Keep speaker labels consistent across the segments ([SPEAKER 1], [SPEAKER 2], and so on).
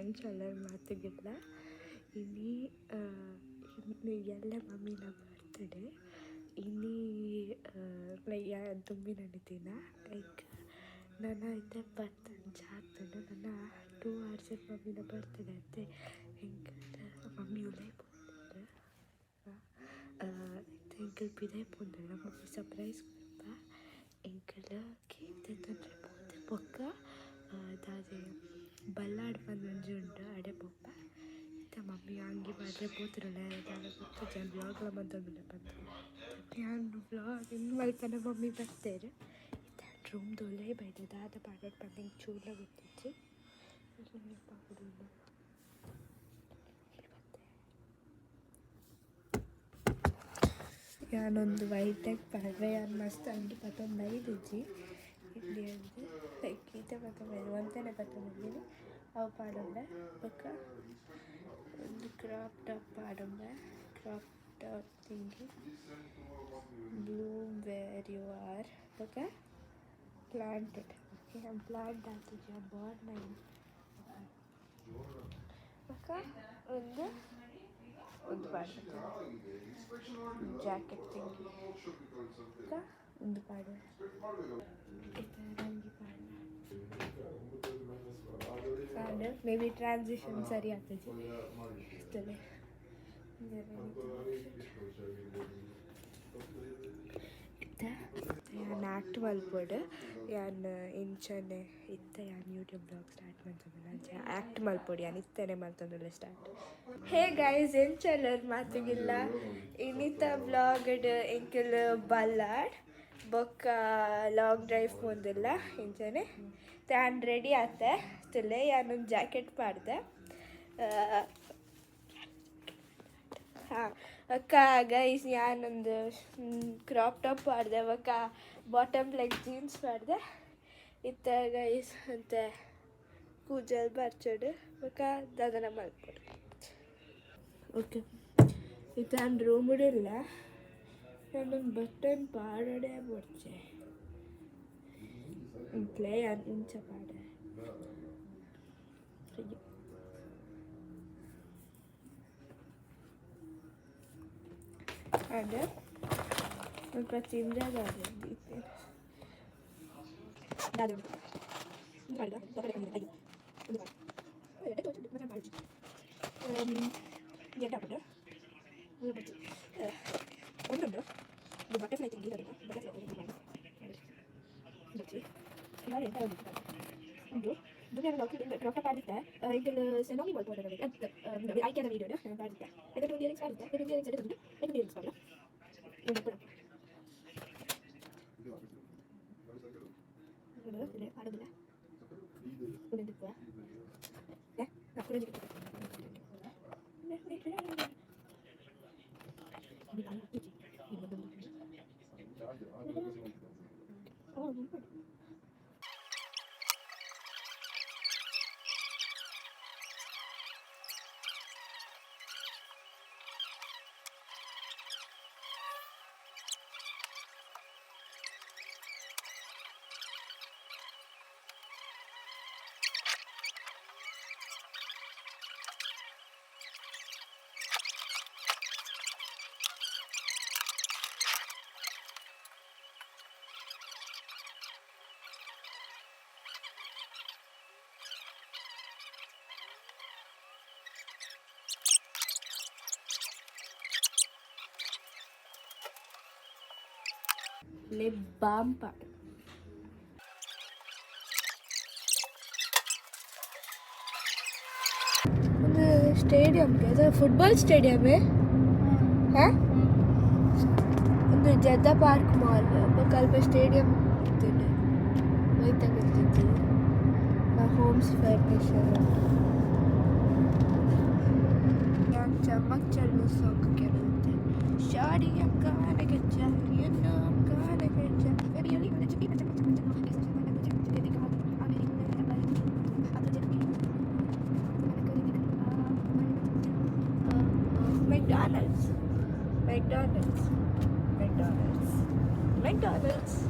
[SPEAKER 1] ಎಂಚಲ್ಲರ ಮಾತುಗಿಲ್ಲ ಇನ್ನಿ ಎಲ್ಲ ಮಮ್ಮಿನ ಬರ್ತಡೆ ಇನ್ನಿ ದುಂಬಿ ನಡೀತಿನ ಲೈಕ್ ನನ್ನ ಐತೆ ಬರ್ತಂಚ ಆಗ್ತದೆ ನನ್ನ 2 hours ಮಮ್ಮಿನ ಬರ್ತಡೆ ಅಂತೆ ಹೆಂಗೆ ಮಮ್ಮಿ ಉಲೈ ಪೋಂದಿಲ್ಲ ಎಂಕಲ್ ಪಿದೆ ಪೋಂದಿಲ್ಲ ಮಮ್ಮಿ ಸರ್ಪ್ರೈಸ್ ಕೊಡ್ಪ ಎಂಕಲ್ ಕೇಕ್ ತಂದ್ರೆ ಪೋಂದೆ ಬೊಕ್ಕ ಅದೇ ಬಲ್ಲಾಡ್ ಬಂದು ಉಂಟು ಅಡೆ ಬೊಪ್ಪ ಇತ್ತ ಮಮ್ಮಿ ಹಂಗೆ ಮಾಡಿದ್ರೆ ಪೋತಿರಲ್ಲ ಅದಾಗ ಗೊತ್ತು ಜನ ಬ್ಲಾಗ್ಲ ಬಂದೊಂದಿಲ್ಲ ಬಂದು ನಾನು ಬ್ಲಾಗ್ ಇನ್ನು ಮಲ್ಪನ ಮಮ್ಮಿ ಬರ್ತಾರೆ ಇತ್ತ ರೂಮ್ ದೊಲೆ ಬೈದೆ ದಾದ ಪಾಡೋದು ಬಂದು ಚೂಲ ಗೊತ್ತಿತ್ತು ಪಾಡು ഞാനൊന്ന് വൈകിട്ടേക്ക് പഴവേ ഞാൻ മസ്ത് അഞ്ച് പത്തൊമ്പത് രുചി ಇಲ್ಲಿ ಅಂದರೆ ಲೈಕ್ ಈತೆ ಮತ್ತು ಬರುವಂತೆಯೇ ಪತ್ತೊಂಬತ್ತು ಅವು ಪಾಡೊಂಬೆ ಬೊಕ್ಕ ಒಂದು ಕ್ರಾಪ್ ಟಾಪ್ ಪಾಡೊಂಬೆ ಕ್ರಾಪ್ ಟಾಪ್ ತಿಂಗಿ ಬ್ಲೂಮ್ ವೇರ್ ಯು ಆರ್ ಬೊಕ್ಕ ಪ್ಲಾಂಟೆಡ್ ಓಕೆ ನಾನು ಪ್ಲಾಂಟ್ ಆಗ್ತಿದ್ದೆ ಬಾರ್ನ್ ನೈನ್ ಬೊಕ್ಕ ಒಂದು ಪಾಡು ಜಾಕೆಟ್ ತಿಂಗಿ ಬೊಕ್ಕ ಒಂದು ಪಾಡು ಮೇಬಿ ಟ್ರಾನ್ಸಿಷನ್ ಸರಿ ಆಗ್ತದೆ ಇಷ್ಟೇ ഞാൻ ആക്ട് മൽപ്പോട് ഞാൻ ಇಂಚನೆ ಇತ್ತ ഞാൻ ಯೂಟ್ಯೂಬ್ ಬ್ಲಾಗ್ ಸ್ಟಾರ್ಟ್ ಮಾಡ್ತಂದ್ರೆ ಆ್ಯಕ್ಟ್ ಮಲ್ಪೊಡು ഞാൻ ಇತ್ತನೆ ಮಾಡ್ತಂದ್ರೆ ಸ್ಟಾರ್ಟ್ ಹೇ ಗೈಸ್ ಎಂಚಲ್ಲರ್ ಮಾತುಗಿಲ್ಲ ಇನ್ನಿತ್ತ ಬ್ಲಾಗಡ್ ಎಂಕಲ್ ಬಲ್ಲಾಡ್ ಬೊಕ್ಕ ಲಾಂಗ್ ಡ್ರೈವ್ ಪೋಂದಿಲ್ಲ ಇಂಚನೆ ನಾನು ರೆಡಿ ಆತೆ ತಿಳ್ಳೆ ನಾನೊಂದು ಜಾಕೆಟ್ ಪಾಡ್ದೆ ಹಾಂ ಅಕ್ಕ ಗೈಸ್ ನಾನೊಂದು ಕ್ರಾಪ್ ಟಾಪ್ ಪಾಡ್ದೆ ಅಕ್ಕ ಬಾಟಮ್ ಲೆಗ್ ಜೀನ್ಸ್ ಪಾಡ್ದೆ ಇತ್ತ ಗೈಸ್ ಅಂತ ಕೂಜಲ್ ಬರ್ಚೋಡು ಅಕ್ಕ ದದನ ಮಲ್ಪೊಡು ಓಕೆ ಇತ್ತು ನಾನು ರೂಮ್ ಇಡಿಲ್ಲ ನಾನೊಂದು ಬಟನ್ ಪಾಡೋಡೆ ಬರ್ಚೆ ಪ್ಲೇ ಇಂಚ ಪಾಡ ada ಸ್ವಲ್ಪ ಚಿಂಜಾಗ ಆಗಿದ್ದೆ ದಾದು ಕಾಲ್ದ ತಪಲೆ ಕಮ್ಮಿ ಅಯ್ಯೋ ಒಂದು ಕಾಲ್ ಎಡೆ ತೋಚು ಮಜಾ ಮಾಡಿ ಎಡ ಪಡ ಒಂದು ಬಚ್ಚಿ ಒಂದು ಬಟರ್ಫ್ಲೈ ತಿಂಗಿ ಅದು ಬಟರ್ಫ್ಲೈ ಬಚ್ಚಿ ನಾನು ಎಂತ ಒಂದು ದುನಿಯಾದ ಡಾಕ್ಟರ್ ಕ್ರಾಫ್ಟ್ ಪಾಡಿದ್ದೆ ಈಗ ಸೆನೋಗಿ ಬರ್ಬೋದು ನನಗೆ ಅದು ಆಯ್ಕೆಯಾದ ವೀಡಿಯೋನ ನಾನು ಪಾಡಿದ್ದೆ ಇದಕ್ಕೆ ಒಂದು ಇಯರಿಂಗ್ಸ್ ಪಾಡಿದ್ದೆ ಇದಕ್ಕೆ ಇಯರಿಂಗ್ಸ್ ಎಡೆ ತಂದು ಇದಕ್ಕೆ ಇಯರಿಂಗ್ಸ್ ಪಾಡ ಆಡೋದಿಲ್ಲ ಲಿಪ್ ಬಾಮ್ ಪಾಡು ಒಂದು ಸ್ಟೇಡಿಯಂಗೆ ಅದು ಫುಟ್ಬಾಲ್ ಸ್ಟೇಡಿಯಮೇ ಹಾಂ ಒಂದು ಜದ್ದ ಪಾರ್ಕ್ ಮಾಲ್ ಕಲ್ಪ ಸ್ಟೇಡಿಯಂ ಇರ್ತದೆ ಹೋಯ್ತಾಗಿರ್ತಿತ್ತು ಹೋಮ್ಸ್ ಫರ್ನಿಚರ್ ಯಾಕೆ ಚಮಕ್ ಚಲ್ಲು ಸೋಕಕ್ಕೆ ಇರುತ್ತೆ ಶಾಡಿಯ ಕಾನಗಚ್ಚ ಏನು ಕಾನಗಚ್ಚ really McDonald's.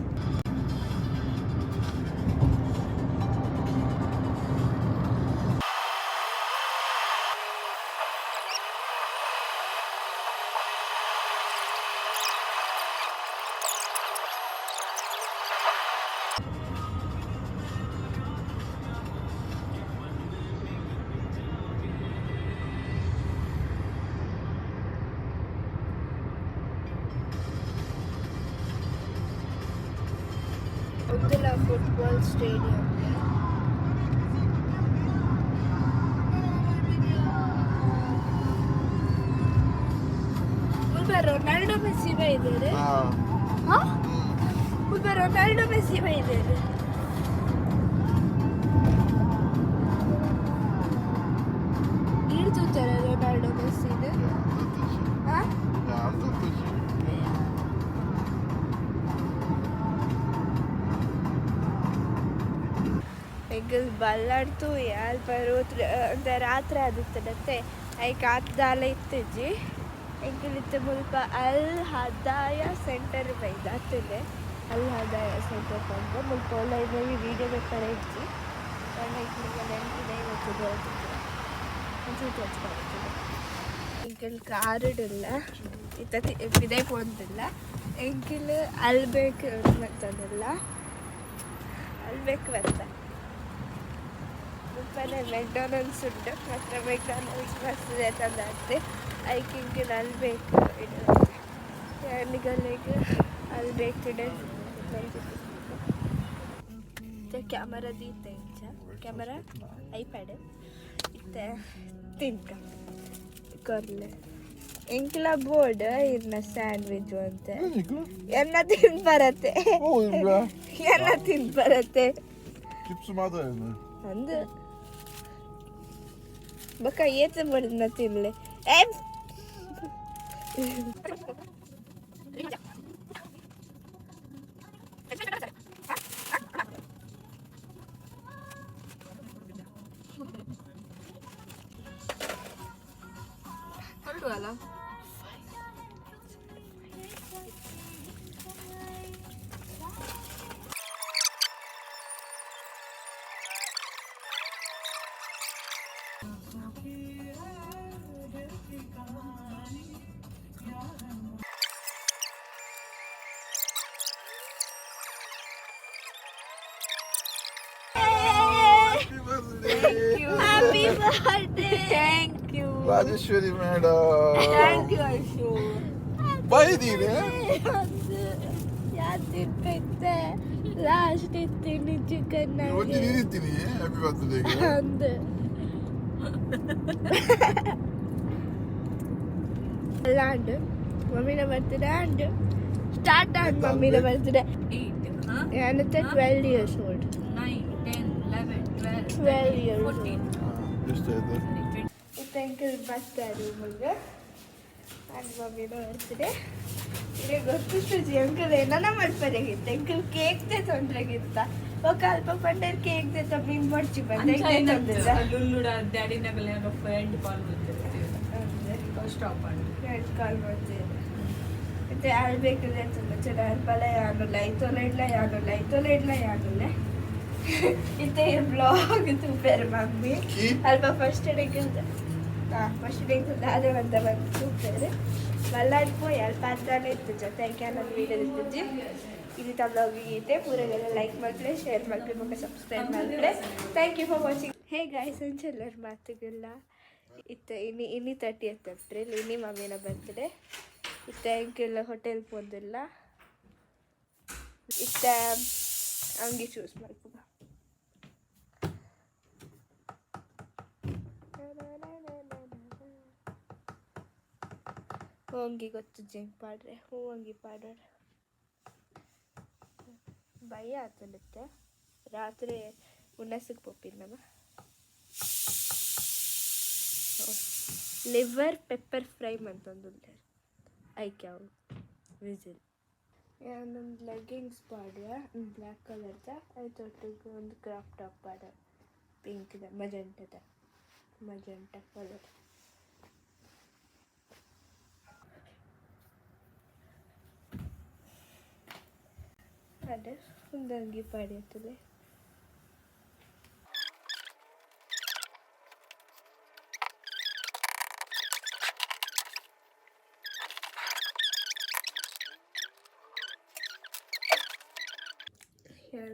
[SPEAKER 1] Football stadium. Ronaldo Messi ಇದ್ದಾರೆ. ರೊನಾಲ್ಡೋ ಮೆಸ್ಸಿ ಇದ್ದಾರೆ. ಈಡ್ತಾರೆ ರೊನಾಲ್ಡೋ ಮೆಸ್ಸಿ. ಬಲ್ಲಾಡ್ತು ಅಲ್ಪ ಅಂತ ರಾತ್ರಿ ಆದಿತ್ತಡತ್ತೆ ಐಕ್ ಆತ್ದಾಲ ಇತ್ತಿಜ್ಜಿ ಎಂಕಲಿತ್ತೆ ಮುಲ್ಪ ಅಲ್ ಹದಾಯ ಸೆಂಟರ್ ಬೈದ ಆಗ್ತಿದೆ. ಅಲ್ ಹದಾಯ ಸೆಂಟರ್ ಬಂದು ಮುಲ್ಪ ಒಳ್ಳೆ ವೀಡಿಯೋ ಬೇಕಾರೆ ಇಜ್ಜಿ ನೆನಪಿದೆ ಇವತ್ತು ಎಂಕಲ್ ಕಾರಿಡಿಲ್ಲ ಇತ್ತ ಬಿದೆ ಪೋಂದಿಲ್ಲ ಎಂಕಿಲ್ ಅಲ್ಬೇಕು ಮತ್ತದಲ್ಲ ಅಲ್ಬೇಕು ಅಂತ ಮುಪ್ಪನೆ ಮೆಕ್ಡೊನಾಲ್ಡ್ಸ್ ಉಂಟು ಮತ್ತು ಮೆಕ್ಡೊನಾಲ್ಡ್ಸ್ ಮಸ್ತಿದೆ ತಂದಾಡ್ತೆ ಐಕಿಂಗ್ ಅಲ್ಬೇಕು ನಿಗಲ್ಲಿಗೆ ಅಲ್ಬೇಕು ಕ್ಯಾಮರಾ ದೀತ ಇಂಚ ಕ್ಯಾಮರಾ ಐಪ್ಯಾಡ್ ಇತ್ತ ತಿನ್ಕ ಕೊರ್ಲೆ ಎಂಕ್ಲ ಬೋರ್ಡ್ ಇನ್ನ ಸ್ಯಾಂಡ್ವಿಚ್ ಅಂತ ಎನ್ನ ತಿನ್ ಬರತ್ತೆ ಎನ್ನ ತಿನ್ ಬರತ್ತೆ ಅಂದು ಬಕ್ಕ ಏತ ಮಾಡಿದ್ನ ತಿನ್ಲೆ ಅಲ್ಲ Happy birthday! Thank you.
[SPEAKER 2] Rajeshwari madam.
[SPEAKER 1] Thank you, Ashu.
[SPEAKER 2] Bye, Dina.
[SPEAKER 1] ಯಾತಿರ್ಬೇಕಂತೆ ಲಾಸ್ಟ್ ಇತ್ತೀನಿ ಚಿಕನ್
[SPEAKER 2] ಇವತ್ತು ನೀರಿತ್ತೀನಿ ಹ್ಯಾಪಿ ಬರ್ತ್ಡೇಗೆ
[SPEAKER 1] ಅಂದೆ ಲ್ಯಾಂಡ್ ಮಮ್ಮಿನ ಬರ್ತ್ಡೇ ಆ್ಯಂಡ್ ಸ್ಟಾರ್ಟ್ ಆ್ಯಂಡ್ ಮಮ್ಮಿನ ಬರ್ತ್ಡೇ ಏನತ್ತೆ 12 years old 12 years old
[SPEAKER 2] ಎಷ್ಟಾಯ್ತು
[SPEAKER 1] ಇತ್ತು ಅಂಕಲ್ ಬರ್ತಾರೆ ಮಗ ಆ್ಯಂಡ್ ಮಮ್ಮಿನ ಬರ್ತ್ಡೇ ಇದೇ ಗೊತ್ತಿಷ್ಟು ಅಂಕಲ್ ಏನಾನ ಮಾಡ್ಪಾರಾಗಿತ್ತು ಅಂಕಲ್ ಕೇಕ್ದೆ ತೊಂದ್ರೆಗಿತ್ತ ఒక అల్ప పండర్ కేక్ తెత మేము పడిచి ಬಂದೆ
[SPEAKER 3] ಲುಲ್ಲುಡ ಡ್ಯಾಡಿ ನಗಲ ಫ್ರೆಂಡ್ ಕಾಲ್ ಮಾಡ್ತಿರ್ತೀವಿ ಸ್ಟಾಪ್ ಮಾಡಿ
[SPEAKER 1] ಫ್ರೆಂಡ್ ಕಾಲ್ ಮಾಡ್ತೀವಿ ಮತ್ತೆ ಆಳ್ಬೇಕಿದೆ ತುಂಬ ಚೆನ್ನಾಗಿ ಅಲ್ಪಲ ಯಾನುಲ್ಲ ಐತೋಲ ಯಾನುಲ್ಲ ಇತ್ತೆ ಬ್ಲಾಗ್ ತೂಪೇರು ಮಮ್ಮಿ ಅಲ್ಪ ಫಸ್ಟ್ ಡೇಗಿಂದ ಫಸ್ಟ್ ಡೇಗಿಂದ ಅದೇ ಬಂದು ತೂಪೇರು ಬಲ್ಲಾಡ್ಪೋಯಿ ಅಲ್ಪ ಅಂತಾನೆ ಇತ್ತು ಜೊತೆ ನನ್ನ ವೀಡಿಯೋ ಇರ್ತಿದ್ವಿ ಇದು ಬ್ಲಾಗಿಗೆ ಪೂರೆಲ್ಲ ಲೈಕ್ ಮಾಡಿದ್ರೆ ಶೇರ್ ಮಾಡಿದ್ರೆ ಮತ್ತು ಸಬ್ಸ್ಕ್ರೈಬ್ ಮಾಡಿದ್ರೆ thank you for watching. Hey guys ಅಂಚೆಲ್ಲರ ಮಾತುಗಿಲ್ಲ ಇತ್ತು ಇನ್ನಿ 30th ಏಪ್ರಿಲ್ ಇನ್ನಿ ಮಮ್ಮಿನ ಬರ್ತ್ಡೇ ಇತ್ತ ಎಂಕೆಲ್ಲ ಹೋಟೆಲ್ ಪೋದಿಲ್ಲ ಇತ್ತ ಅಂಗಿ ಚೂಸ್ ಮಾಡ್ಕೊ ಹೋಂಗಿ ಗೊತ್ತು ಜಿಂಕ್ ಪಾಡ್ರೆ ಹೂವಂಗಿ ಪಾಡೋರು ಭಯ ಆತಲಿತ್ತೆ ರಾತ್ರಿ ಉಣ್ಣಸಕ್ಕೆ ಪೋಪಿನ ನಮ್ಮ ಲಿವರ್ ಪೆಪ್ಪರ್ ಫ್ರೈ ಅಂತಂದು ಐಕೆ ಅವು ವಿಸಿಲ್ ಒಂದೊಂದು ಲೆಗ್ಗಿಂಗ್ಸ್ ಪಾಡ್ಯ ಬ್ಲ್ಯಾಕ್ ಕಲರ್ದ ಆಯ್ತು ಒಟ್ಟಿಗೆ ಒಂದು ಕ್ರಾಪ್ ಟಾಪ್ ಪಾಡ ಪಿಂಕ್ದ ಮಜೆಂಟ ಕಲರ್ ಅದೇ ಒಂದು ಅಂಗಿ ಪಾಡ್ಯತ್ತಲೆ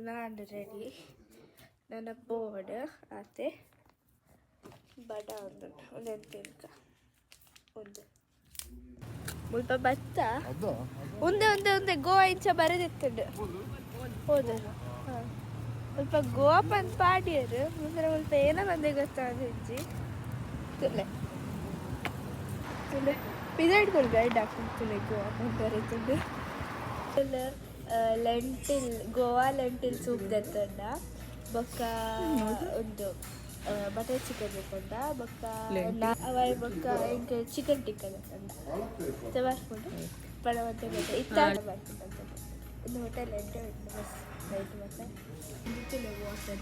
[SPEAKER 1] ನಾನು ರೆಡಿ ನನ್ನ ಬೋರ್ಡ್ ಆತೆ ಬಡ ಒಂದೆಂಟು ತಿನ್ಕ ಒಂದು ಮುಲ್ಪ ಭತ್ತ ಒಂದೇ ಗೋವಾ ಇಂಚ ಬರೆದಿತ್ತು ಹೋದ ಹಾಂ ಸ್ವಲ್ಪ ಗೋವಾ ಬಂದು ಪಾಡ್ಯರು ಮುಂದೆ ಸ್ವಲ್ಪ ಏನೋ ಬಂದೆ ಗೊತ್ತಾಗ ಹೆಜ್ಜಿ ತುಲೆ ತುಲೆ ಪಿದಾಡ್ಕೊಂಡು ಗೈಡ್ ಹಾಕ್ತಿಲ್ಲ ಗೋವಾ ಬಂದು ಬರುತ್ತದೆ ತುಲೆ ಲೆಂಟಿಲ್ ಗೋವಾ ಲೆಂಟಿಲ್ ಸೂಪ್ ತೆತ್ತೊಂಡ ಬೊಕ್ಕ ಒಂದು ಬಟರ್ ಚಿಕನ್ ತೆತ್ತೊಂಡ ಬೊಕ್ಕ ಅವಾಯ್ ಬೊಕ್ಕ ಇಂಕ ಚಿಕನ್ ಟಿಕ್ಕ ತೆತ್ತೊಂಡ ತವಾರ್ಕೊಂಡು ಪಡವಂತೆ ಮತ್ತೆ ಇತ್ತಾಡ ಬರ್ತಿದ್ದಂತೆ ಒಂದು ಹೋಟೆಲ್ ಎಂಟೆ ಬಸ್ ನೈಟ್ ಮತ್ತೆ ಇದಕ್ಕಿಲ್ಲ ವಾಟರ್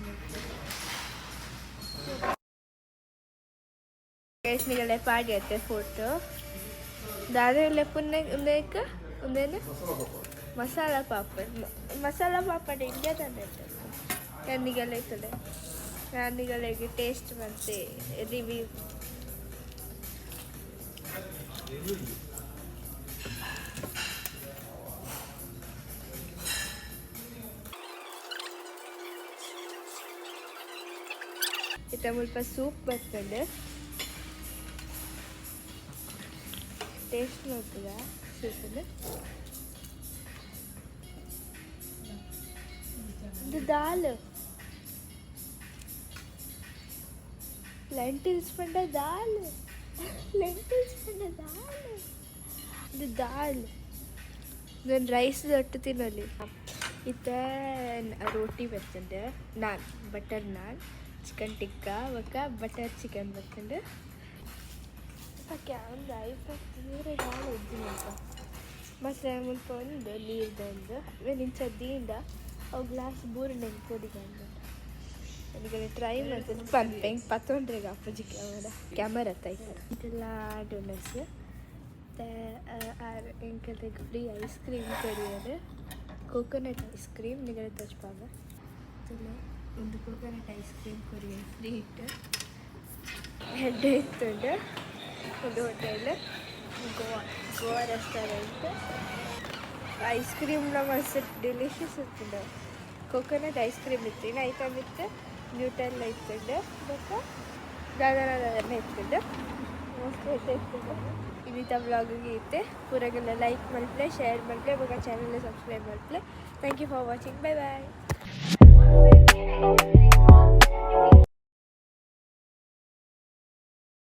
[SPEAKER 1] ಕೇಸ್ನಿಗಳೇ ಪಾಡಿ ಅತ್ತೆ ಫೋಟೋ ದಾದೆಲ್ಲ ಪುನ್ನೆ ಉಂದೇಕ ಉಂದೇನು ಮಸಾಲ ಪಾಪಡ್ ಇಂಡಿಯಾ ತಂದೆ ಕ್ಯಾಂದಿಗೆಲ್ಲ ಇರ್ತದೆ ಕ್ಯಾಂದಿಗಳಿಗೆ ಟೇಸ್ಟ್ ಮತ್ತು ರಿವ್ಯೂ ಇತ್ತ ಸ್ವಲ್ಪ ಸೂಪ್ ಬರ್ತದೆ ಟೇಸ್ಟ್ ನೋಡ್ತದ ಸೂಪಲ್ಲಿ ಇದು ದಾಲ್ ಲೆಂಟಿಲ್ಸ್ ಪಂಡ ದಾಲ್ ಇದು ದಾಲ್ ನಾನು ರೈಸ್ ಒಟ್ಟು ತಿನ್ನಲಿ ಇತ್ತ ರೋಟಿ ಬರ್ತದೆ ನಾನ್ ಬಟರ್ ನಾನ್ ಚಿಕನ್ ಟಿಕ್ಕಾ ಒಕ್ಕ ಬಟರ್ ಚಿಕನ್ ಬರ್ತದೆ ಒಂದು ಐದು ನೀರು ದಾಲ್ ಉದ್ದಿನಪ್ಪ ಮತ್ತು ಮುಲ್ಪ ಒಂದು ನೀರ್ದೊಂದು ನಿಂಚದ್ದಿಂದ ಅವು ಗ್ಲಾಸ್ ಬೂರು ನೆನ್ಕೊಡಿಗಂಡು ನನಗೆ ಟ್ರೈ ಮಾಡ್ತೀನಿ ಪಂಪೆ ಹಿಂಗೆ ಪತ್ತೊಂಡ್ರಿಗೆ ಅಪ್ಪಾಜಿ ಕ್ಯಾಮರಾ ತೈತೆ ಇದೆಲ್ಲ ಡೋನಸ್ ಮತ್ತು ಎಂಕಲ್ಗೆ free ice cream courier coconut ice cream ನಿಗಡೆ ತಚ್ಪಾಗ ಒಂದು coconut ice cream courier free ಇಟ್ಟು ಹೆಡ್ಡೆ ಇತ್ತುಂಡು ಒಂದು ಹೋಟೆಲ್ ಗೋವಾ ರೆಸ್ಟೋರೆಂಟ್ ಐಸ್ ಕ್ರೀಮ್ನ ಮಸ್ತ್ ಡೆಲಿಷಿಯಸ್ ಇರ್ತದೆ ಕೋಕೋನಟ್ ಐಸ್ ಕ್ರೀಮ್ ಇತ್ತು ಇನ್ನು ಐಟಮ್ ಇತ್ತು ನ್ಯೂಟೆಲ್ಲ ಇರ್ತದೆ ಮತ್ತು ದಾದನ ಇರ್ತದೆ ಮಸ್ತ್ ಇರ್ತದೆ ಇನ್ನಿತ ವ್ಲಾಗಿಗೆ ಇತ್ತೆ ಪೂರಾಗೆಲ್ಲ ಲೈಕ್ ಮಾಡ್ಲೆ ಶೇರ್ ಮಾಡ್ಲೆ ಇವಾಗ ಚಾನಲ್ನ ಸಬ್ಸ್ಕ್ರೈಬ್ ಮಾಡ್ಲೆ thank you for watching bye bye